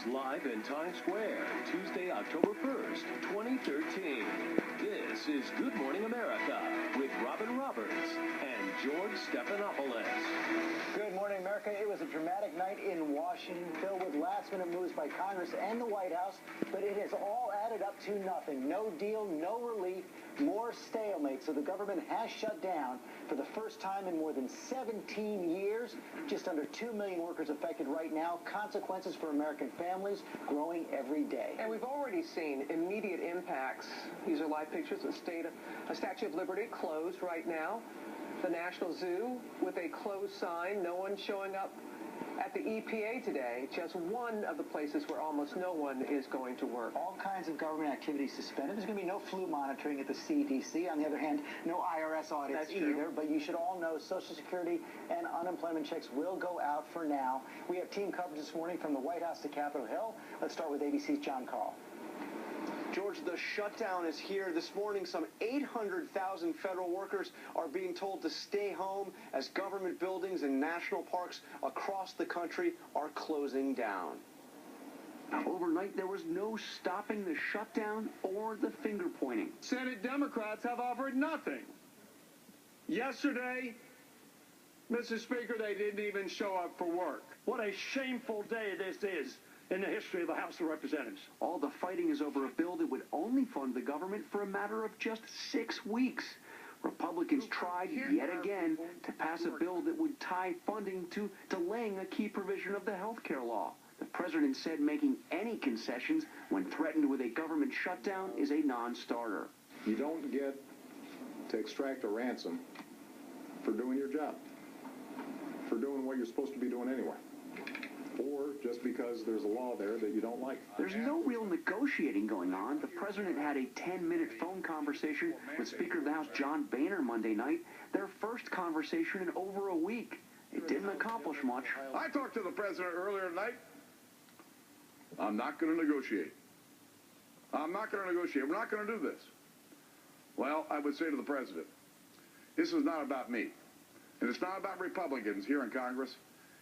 live in Times Square, Tuesday, October 1st, 2013. This is Good Morning America with Robin Roberts and George Stephanopoulos. Good morning, America. It was a dramatic night in Washington, filled with last-minute moves by Congress and the White House, but it has all added up to nothing. No deal, no relief, more stalemate. So the government has shut down for the first time in more than 17 years. Just under 2 million workers affected right now. Consequences for American families growing every day. And we've already seen immediate impacts. These are live pictures of a Statue of Liberty closed right now. The National Zoo with a closed sign. No one showing up at the EPA today. Just one of the places where almost no one is going to work. All kinds of government activities suspended. There's going to be no flu monitoring at the CDC. On the other hand, no IRS audits either. But you should all know Social Security and unemployment checks will go out for now. We have team coverage this morning from the White House to Capitol Hill. Let's start with ABC's John Carl. George, the shutdown is here. This morning, some 800,000 federal workers are being told to stay home as government buildings and national parks across the country are closing down. Overnight, there was no stopping the shutdown or the finger pointing. Senate Democrats have offered nothing. Yesterday, Mr. Speaker, they didn't even show up for work. What a shameful day this is in the history of the House of Representatives. All the fighting is over a bill that would only fund the government for a matter of just 6 weeks. Republicans tried yet again to pass a bill that would tie funding to delaying a key provision of the health care law. The president said making any concessions when threatened with a government shutdown is a non-starter. You don't get to extract a ransom for doing your job, for doing what you're supposed to be doing anyway, or just because there's a law there that you don't like. There's no real negotiating going on. The president had a 10-minute phone conversation with Speaker of the House John Boehner Monday night, their first conversation in over a week. It didn't accomplish much. I talked to the president earlier tonight. I'm not going to negotiate. I'm not going to negotiate. We're not going to do this. Well, I would say to the president, this is not about me. And it's not about Republicans here in Congress.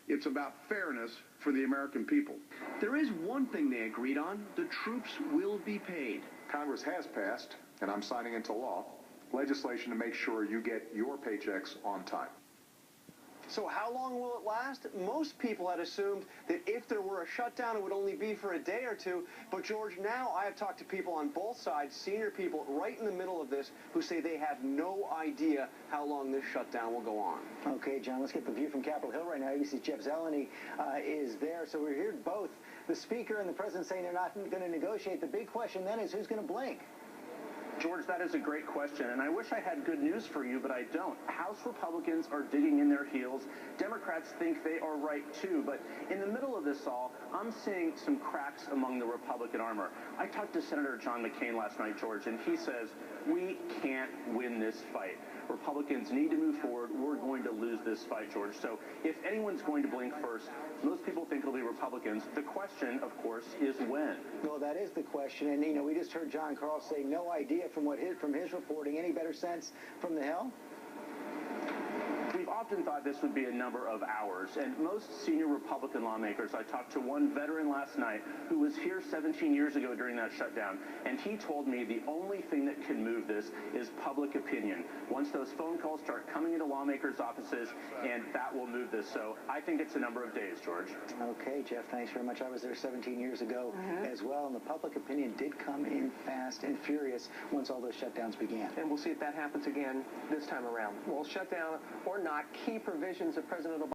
It's about fairness for the American people. There is one thing they agreed on. The troops will be paid. Congress has passed, and I'm signing into law, legislation to make sure you get your paychecks on time. So how long will it last? Most people had assumed that if there were a shutdown, it would only be for a day or two. But, George, now I have talked to people on both sides, senior people right in the middle of this, who say they have no idea how long this shutdown will go on. Okay, John, let's get the view from Capitol Hill right now. ABC's Jeff Zeleny is there. So we're hearing both the Speaker and the President saying they're not going to negotiate. The big question then is who's going to blink? George, that is a great question, and I wish I had good news for you, but I don't. House Republicans are digging in their heels. Democrats think they are right, too. But in the middle of this all, I'm seeing some cracks among the Republican armor. I talked to Senator John McCain last night, George, and he says, we can't win this fight. Republicans need to move forward. We're going to lose this fight, George. So if anyone's going to blink first, most people think it'll be Republicans. The question, of course, is when. Well, that is the question. And, we just heard John Carl say no idea from his reporting. Any better sense from the Hill? We've often thought this would be a number of hours, and most senior Republican lawmakers, I talked to one veteran last night who was here 17 years ago during that shutdown, and he told me the only thing that can move this is public opinion. Once those phone calls start coming into lawmakers' offices, and that will move this. So I think it's a number of days, George. Okay, Jeff, thanks very much. I was there 17 years ago as well, and the public opinion did come in fast and furious once all those shutdowns began. And we'll see if that happens again this time around. Well, shutdown or not, key provisions of President Obama